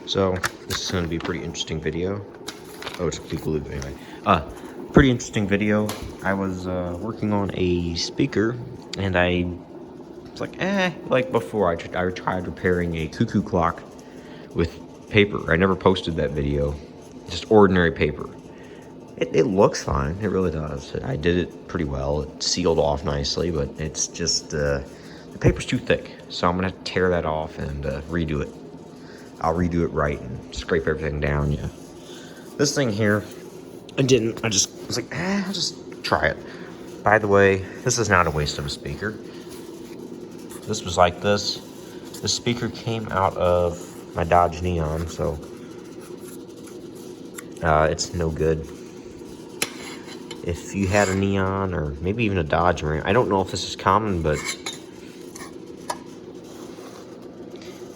So this is going to be a pretty interesting video. Oh, it's complete glue anyway. Pretty interesting video. I was working on a speaker, and I was like before I tried repairing a cuckoo clock with paper. I never posted that video. Just ordinary paper. It looks fine. It really does. I did it pretty well. It sealed off nicely, but it's just the paper's too thick. So I'm gonna tear that off and redo it. I'll redo it right and scrape everything down. Yeah. This thing here, I just was like, I'll just try it. By the way, this is not a waste of a speaker. This was like this. The speaker came out of my Dodge Neon, so it's no good. If you had a Neon or maybe even a Dodge Ram, I don't know if this is common, but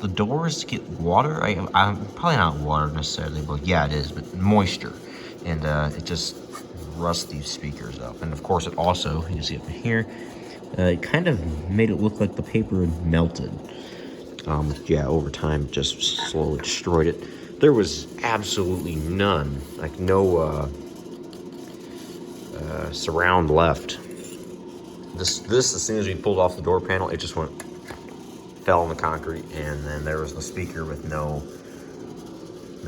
the doors get water. I'm probably not water necessarily, but yeah, it is, but moisture, and it just rusts these speakers up. And of course, it also, you can see up here, it kind of made it look like the paper had melted. Yeah, over time, it just slowly destroyed it. There was absolutely none, like no surround left. This as soon as we pulled off the door panel, it just fell in the concrete, and then there was the speaker with no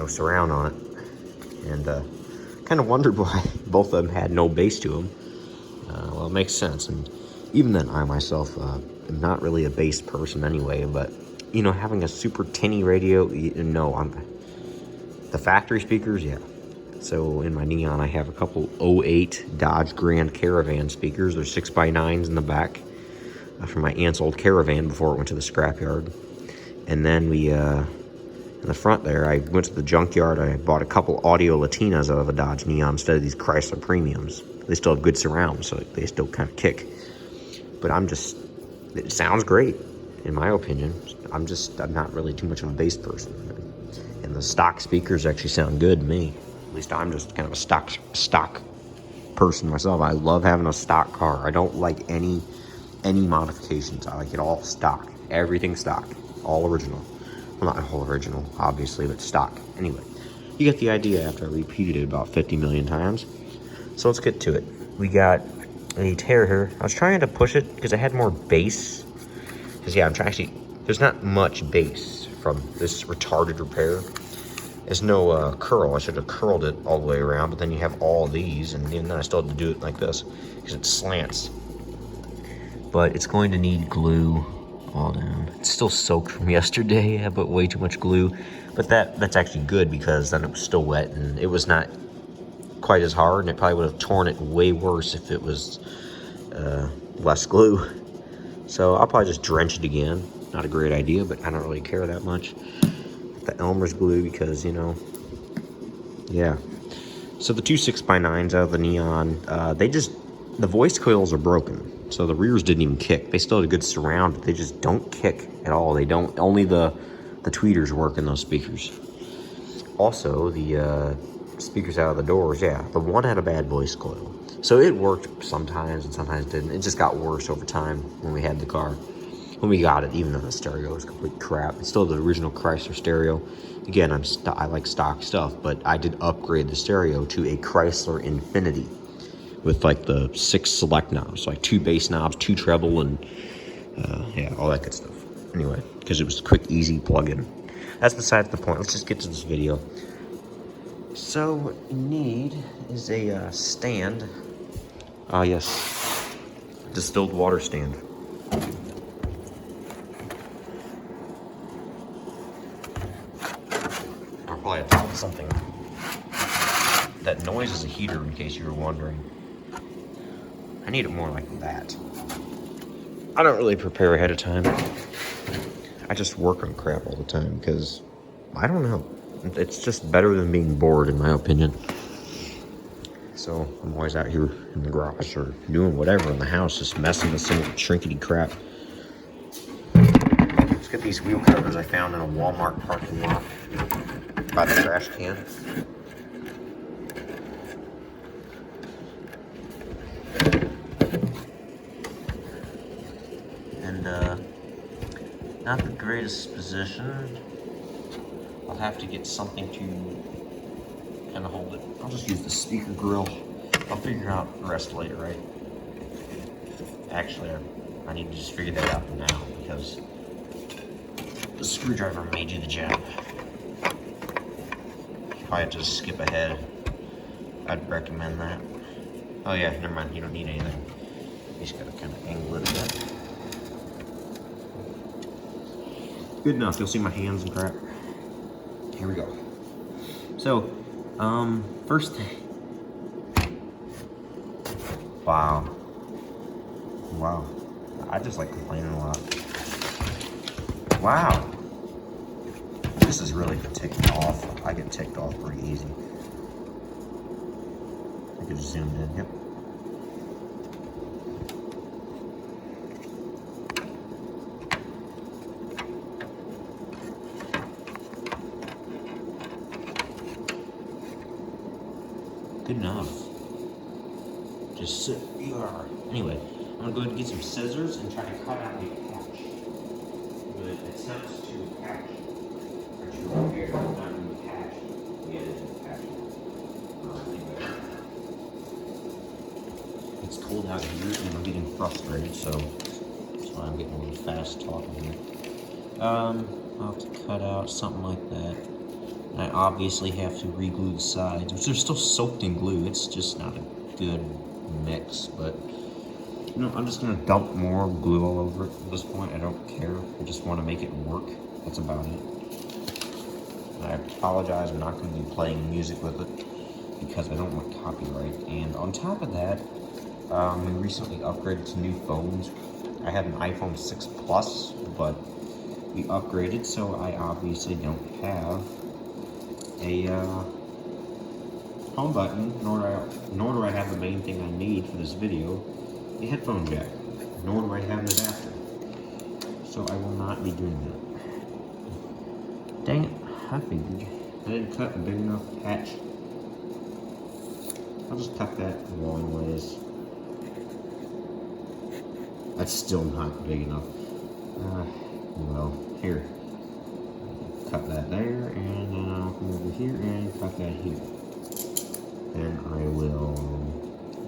surround on it, and kind of wondered why both of them had no bass to them. Well, it makes sense, and even then, I myself am not really a bass person anyway, but you know, having a super tinny radio, the factory speakers, yeah. So in my Neon, I have a couple 08 Dodge Grand Caravan speakers. They're 6x9s in the back from my aunt's old Caravan before it went to the scrapyard. And then we, in the front there, I went to the junkyard. I bought a couple Audio Latinas out of a Dodge Neon instead of these Chrysler Premiums. They still have good surround, so they still kind of kick. But it sounds great, in my opinion. I'm not really too much of a bass person. And the stock speakers actually sound good to me. At least I'm just kind of a stock person myself. I love having a stock car. I don't like any modifications. I like it all stock. Everything stock. All original. Well, not all original, obviously, but stock. Anyway, you get the idea after I repeated it about 50 million times. So let's get to it. We got a tear here. I was trying to push it because I had more bass. Because, yeah, there's not much bass from this retarded repair. There's no curl. I should have curled it all the way around, but then you have all these, and even then I still have to do it like this because it slants. But it's going to need glue all down. It's still soaked from yesterday. I put way too much glue, but that's actually good because then it was still wet and it was not quite as hard, and it probably would have torn it way worse if it was less glue. So I'll probably just drench it again. Not a great idea, but I don't really care that much. The Elmer's glue because, yeah. So the two 6x9s out of the Neon, the voice coils are broken. So the rears didn't even kick. They still had a good surround, but they just don't kick at all. They don't, only the tweeters work in those speakers. Also, the speakers out of the doors, yeah, the one had a bad voice coil. So it worked sometimes and sometimes didn't. It just got worse over time when we had the car. When we got it, even though the stereo was complete crap. It's still the original Chrysler stereo. Again, I like stock stuff, but I did upgrade the stereo to a Chrysler Infinity with like the 6 select knobs, like 2 bass knobs, 2 treble, and yeah, all that good stuff. Anyway, because it was a quick, easy plug-in. That's besides the point. Let's just get to this video. So what you need is a stand. Yes, distilled water stand. I'll probably have to put something. That noise is a heater, in case you were wondering. I need it more like that. I don't really prepare ahead of time. I just work on crap all the time because, I don't know. It's just better than being bored, in my opinion. So I'm always out here in the garage or doing whatever in the house, just messing with some trinkety crap. Let's get these wheel covers I found in a Walmart parking lot by the trash can. And not the greatest position. I'll have to get something to kind of hold it. I'll just use the speaker grill. I'll figure out the rest later, right? Actually, I need to just figure that out now because the screwdriver may do the job. If I had to skip ahead, I'd recommend that. Oh yeah, never mind, you don't need anything. You just gotta kind of angle it a bit. Good enough, you'll see my hands and crap. Here we go. So, first thing. Wow. Wow. I just like complaining a lot. Wow. This is really ticked off. I get ticked off pretty easy. I could zoom in, yep. Good enough. Just sit where you are. Anyway, I'm gonna go ahead and get some scissors and try to cut out a patch. With attempts to patch. Actually, right here, not even the patch. Yeah, it is a patch. Anyway. It's cold out here and I'm getting frustrated, so that's why I'm getting a little fast talking here. I'll have to cut out something like that. And I obviously have to re-glue the sides, which they're still soaked in glue. It's just not a good mix, but you know, I'm just gonna dump more glue all over it at this point. I don't care. I just want to make it work. That's about it. I apologize. I'm not going to be playing music with it because I don't want copyright. And on top of that, we recently upgraded to new phones. I had an iPhone 6 Plus, but we upgraded, so I obviously don't have a home button, nor do I have the main thing I need for this video, the headphone jack, nor do I have an adapter. So I will not be doing that. Dang it, I figured I didn't cut a big enough patch. I'll just cut that long ways. That's still not big enough. Well, here. Cut that there, and then I'll come over here and cut that here. Then I will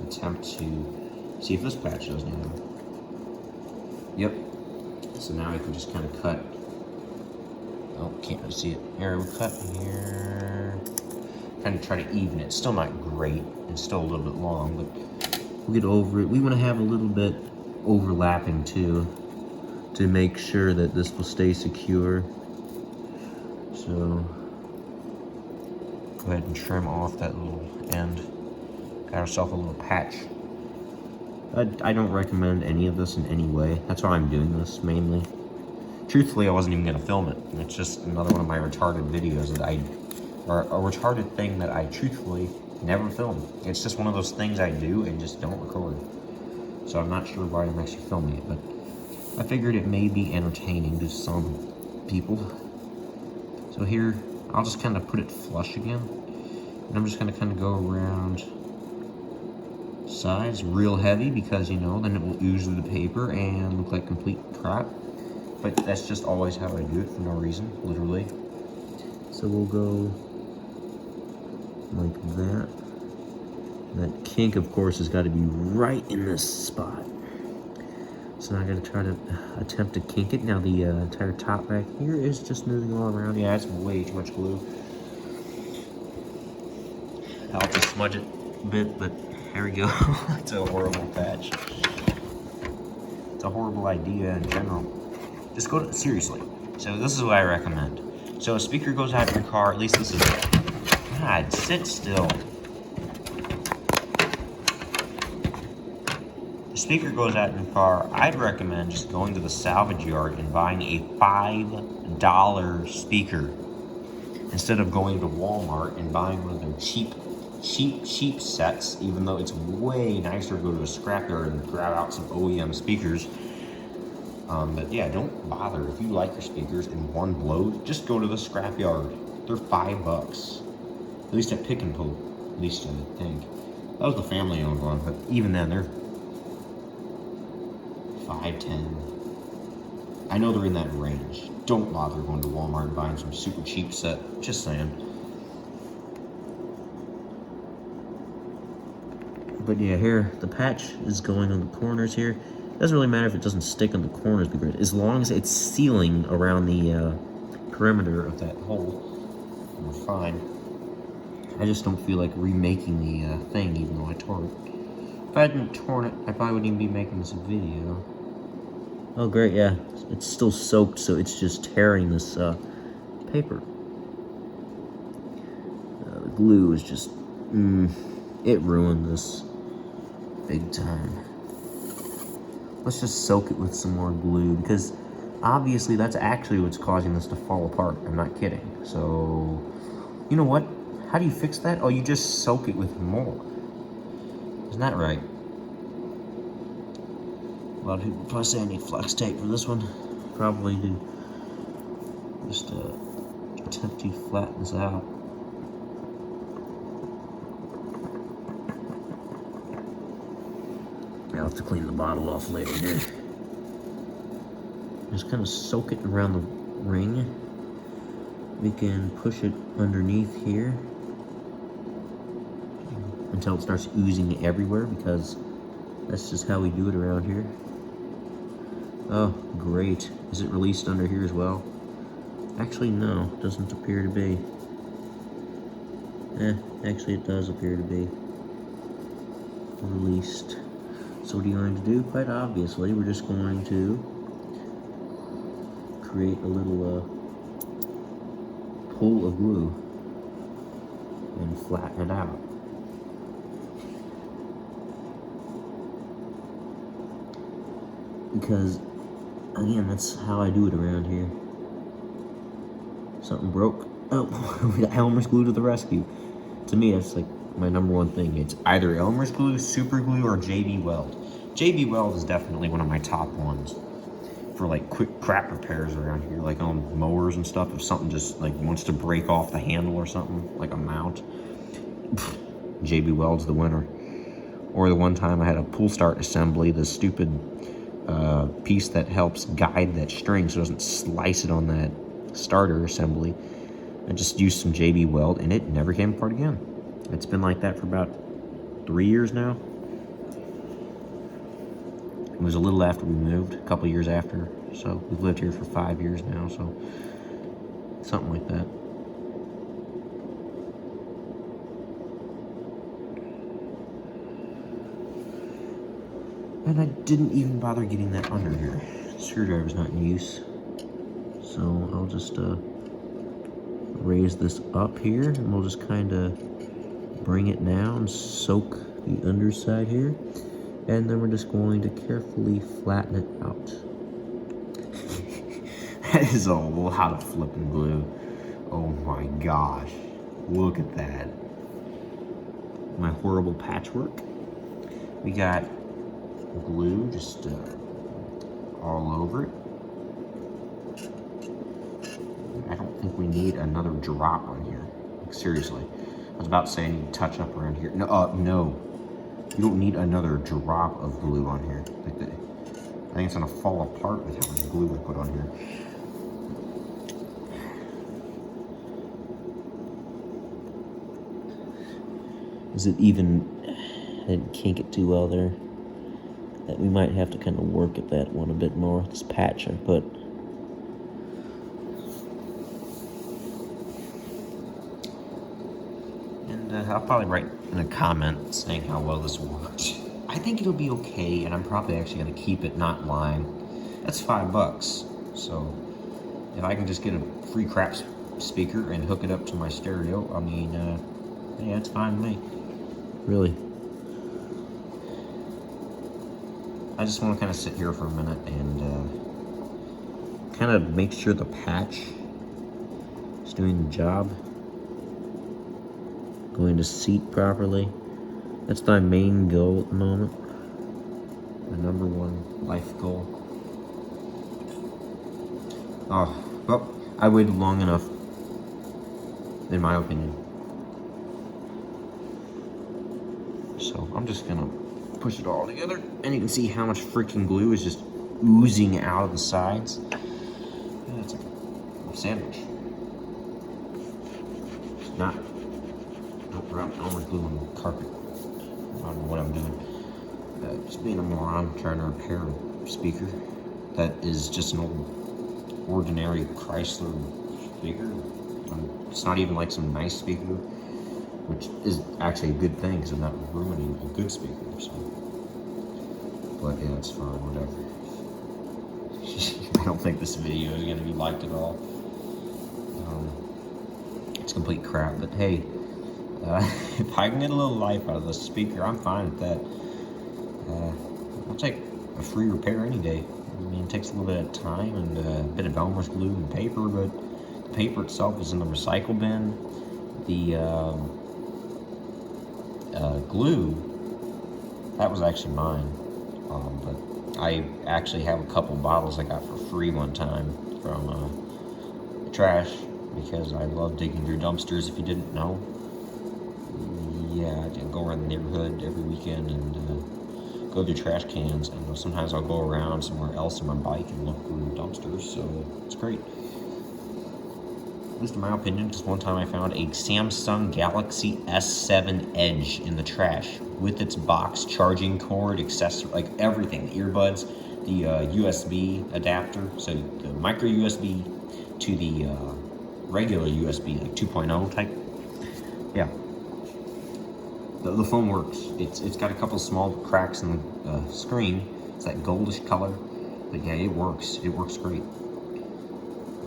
attempt to see if this patch does anything. Yep. So now I can just kind of cut. Oh, can't really see it. Here, we'll cut here. Kind of try to even it. Still not great. It's still a little bit long, but we'll get over it. We want to have a little bit overlapping too, to make sure that this will stay secure. So go ahead and trim off that little end. Got ourselves a little patch. I don't recommend any of this in any way. That's why I'm doing this mainly. Truthfully, I wasn't even gonna film it. It's just another one of my retarded videos that or a retarded thing that I truthfully never film. It's just one of those things I do and just don't record. So I'm not sure why I'm actually filming it, but I figured it may be entertaining to some people. So here, I'll just kind of put it flush again. And I'm just gonna kind of go around sides real heavy because, you know, then it will ooze through the paper and look like complete crap. But that's just always how I do it for no reason, literally. So we'll go like that. That kink, of course, has got to be right in this spot. So now I gotta try to attempt to kink it. Now the entire top back here is just moving all around. Yeah, it's way too much glue. I'll have to smudge it a bit, but here we go. It's a horrible patch. It's a horrible idea in general. Just go to, seriously. So this is what I recommend. So a speaker goes out in your car, at least this is it. God, sit still. Speaker goes out in your car, I'd recommend just going to the salvage yard and buying a $5 speaker instead of going to Walmart and buying one of their cheap sets, even though it's way nicer to go to a scrapyard and grab out some OEM speakers. But yeah, don't bother. If you like your speakers in one blow, just go to the scrapyard. They're $5. At least at Pick and Pull, at least I think. That was the family-owned one, but even then, they're $5, $10. I know they're in that range. Don't bother going to Walmart and buying some super cheap set. Just saying. But yeah, here, the patch is going on the corners here. Doesn't really matter if it doesn't stick on the corners of the grid, as long as it's sealing around the perimeter of that hole, we're fine. I just don't feel like remaking the thing, even though I tore it. If I hadn't torn it, I probably wouldn't even be making this video. Oh great, yeah, it's still soaked, so it's just tearing this paper. The glue is just, it ruined this big time. Let's just soak it with some more glue, because obviously that's actually what's causing this to fall apart. I'm not kidding. So, you know what? How do you fix that? Oh, you just soak it with more. Isn't that right? A lot of people probably say I need flex tape for this one. Probably do. Just attempt to flatten this out. I'll have to clean the bottle off later here. Just kind of soak it around the ring. We can push it underneath here until it starts oozing everywhere, because that's just how we do it around here. Oh, great. Is it released under here as well? Actually, no, it doesn't appear to be. Actually it does appear to be released. So what are you going to do? Quite obviously, we're just going to create a little pool of glue and flatten it out. Because, again, that's how I do it around here. Something broke. Oh, we got Elmer's glue to the rescue. To me, that's like my number one thing. It's either Elmer's glue, super glue, or JB Weld. JB Weld is definitely one of my top ones for like quick crap repairs around here, like on mowers and stuff. If something just like wants to break off the handle or something, like a mount, JB Weld's the winner. Or the one time I had a pull start assembly, the stupid piece that helps guide that string so it doesn't slice it on that starter assembly. I just used some JB Weld and it never came apart again. It's been like that for about 3 years now. It was a little after we moved, a couple years after. So we've lived here for 5 years now, so something like that. And I didn't even bother getting that under here. The screwdriver's not in use. So I'll just raise this up here, and we'll just kind of bring it down, soak the underside here, and then we're just going to carefully flatten it out. That is a lot of flipping glue. Oh my gosh, look at that. My horrible patchwork. We got glue just all over it. I don't think we need another drop on here. Like, seriously. I was about to say I need to touch up around here. No, no. You don't need another drop of glue on here. Like I think it's gonna fall apart with how much glue I put on here. Is it even, I didn't kink it too well there. That we might have to kind of work at that one a bit more. This patch I put. And I'll probably write in a comment saying how well this worked. I think it'll be okay, and I'm probably actually gonna keep it, not lying. That's $5. So if I can just get a free crap speaker and hook it up to my stereo, I mean, yeah, it's fine with me. Really. I just want to kind of sit here for a minute and kind of make sure the patch is doing the job. Going to seat properly. That's my main goal at the moment. My number one life goal. Oh, well, I waited long enough, in my opinion. So I'm just gonna push it all together, and you can see how much freaking glue is just oozing out of the sides. Yeah, it's like a sandwich. It's not. Nope, I almost glue on the carpet. I don't know what I'm doing. Just being a moron trying to repair a speaker that is just an old, ordinary Chrysler speaker. It's not even like some nice speaker, which is actually a good thing because I'm not ruining a good speaker. So, but yeah, it's fine, whatever. I don't think this video is gonna be liked at all. It's complete crap, but hey, if I can get a little life out of this speaker, I'm fine with that. I'll take a free repair any day. I mean, it takes a little bit of time and a bit of Elmer's glue and paper, but the paper itself is in the recycle bin. The glue, that was actually mine, but I actually have a couple bottles I got for free one time from trash because I love digging through dumpsters. If you didn't know, yeah, I go around the neighborhood every weekend and go through trash cans, and sometimes I'll go around somewhere else on my bike and look through dumpsters, so it's great. At least in my opinion, because one time I found a Samsung Galaxy S7 Edge in the trash with its box, charging cord, accessory, like everything, the earbuds, the USB adapter, so the micro USB to the regular USB, like 2.0 type. Yeah. The phone works. It's got a couple small cracks in the screen. It's that goldish color, but yeah, it works. It works great.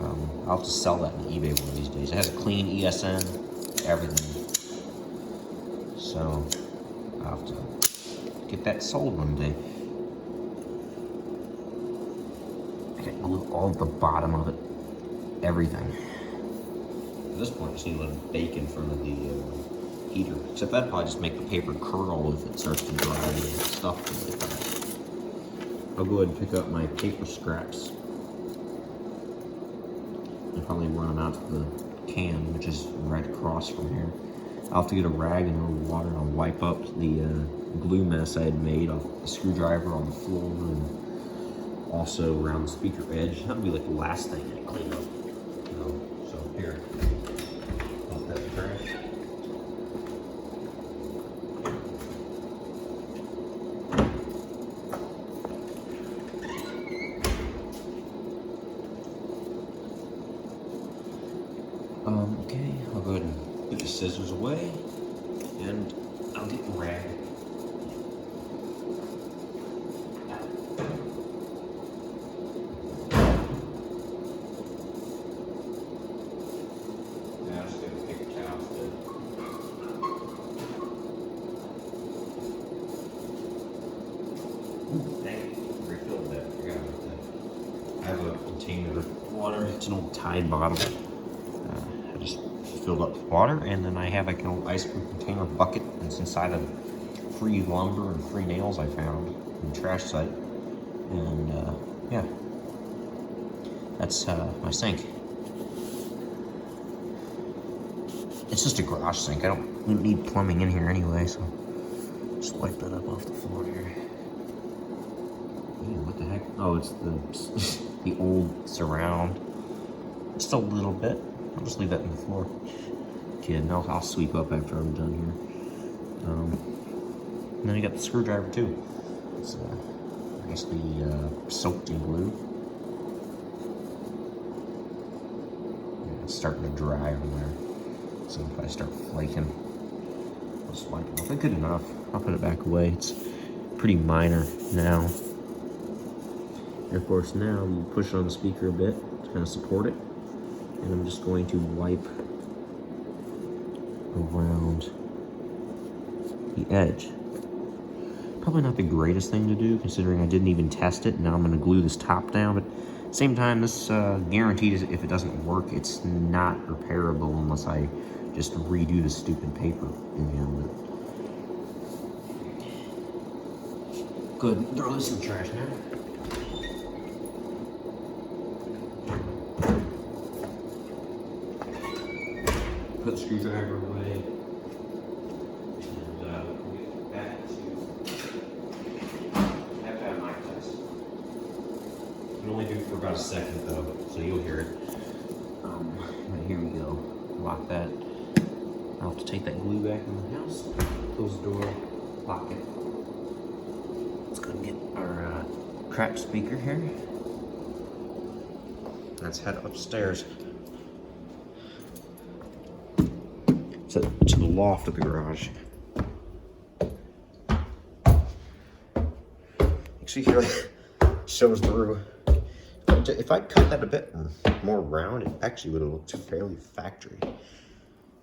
I'll have to sell that on eBay one of these days. It has a clean ESN, everything. So I'll have to get that sold one day. I got glue all at the bottom of it, everything. At this point, I just need to let it bake in front of the heater. Except that'd probably just make the paper curl if it starts to dry and stuff. I'll go ahead and pick up my paper scraps. I'll probably run them out to the can, which is right across from here. I'll have to get a rag and a little water and I'll wipe up the glue mess I had made off the screwdriver on the floor and also around the speaker edge. That'll be like the last thing I clean up. So here. Put that in the trash. Okay, I'll go ahead and put the scissors away, and I'll get the rag. Yeah, I'm just gonna pick a towel instead. Dang it, refilled that, forgot about that. I have a container of water, it's an old Tide bottle. I just filled up with water, and then I have like an old ice cream container bucket that's inside of free lumber and free nails I found in the trash site. And yeah, that's my sink. It's just a garage sink. I don't need plumbing in here anyway, so just wipe that up off the floor here. Ew, what the heck? Oh, it's the the old surround. Just a little bit. I'll just leave that on the floor. Kidding, I'll sweep up after I'm done here. And then you got the screwdriver too. It's nicely soaked in glue. Yeah, it's starting to dry on there. So if I start flaking, I'll just wipe it off. Good enough. I'll put it back away. It's pretty minor now. And of course now you push it on the speaker a bit to kind of support it. And I'm just going to wipe around the edge. Probably not the greatest thing to do, considering I didn't even test it. Now I'm going to glue this top down, but at the same time, this guarantees if it doesn't work, it's not repairable unless I just redo the stupid paper again. Go ahead and throw this in the trash now. Put the screwdriver away, and we'll get back to, I have to have a mic test. a second though, so you'll hear it. But here we go. Lock that. I'll have to take that glue back in the house. Close the door. Lock it. Let's go get our cracked speaker here. Let's head upstairs to the loft of the garage. Actually, here shows the roof. If I'd cut that a bit more round, it actually would have looked fairly factory.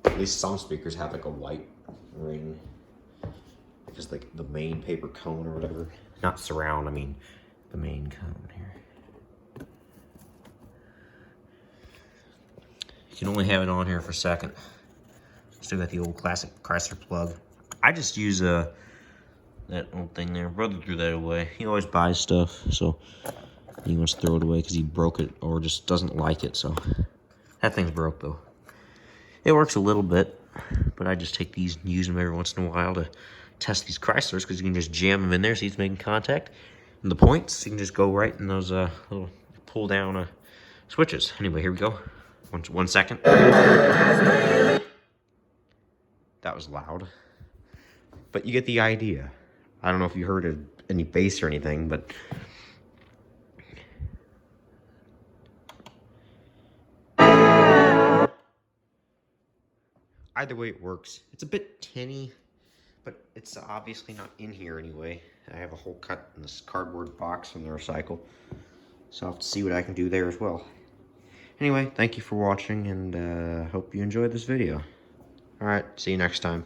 At least some speakers have like a white ring because like the main paper cone or whatever. Not surround, I mean the main cone here. You can only have it on here for a second. Still got the old classic Chrysler plug. I just use that old thing there. Brother threw that away. He always buys stuff, so he wants to throw it away because he broke it or just doesn't like it. So that thing's broke though. It works a little bit, but I just take these and use them every once in a while to test these Chryslers because you can just jam them in there, see it's making contact. And the points, you can just go right in those little pull down switches. Anyway, here we go. 1 second. That was loud, but you get the idea. I don't know if you heard any bass or anything, but either way it works. It's a bit tinny, but it's obviously not in here anyway. I have a hole cut in this cardboard box from the recycle, so I'll have to see what I can do there as well. Anyway, thank you for watching, and hope you enjoyed this video. Alright, see you next time.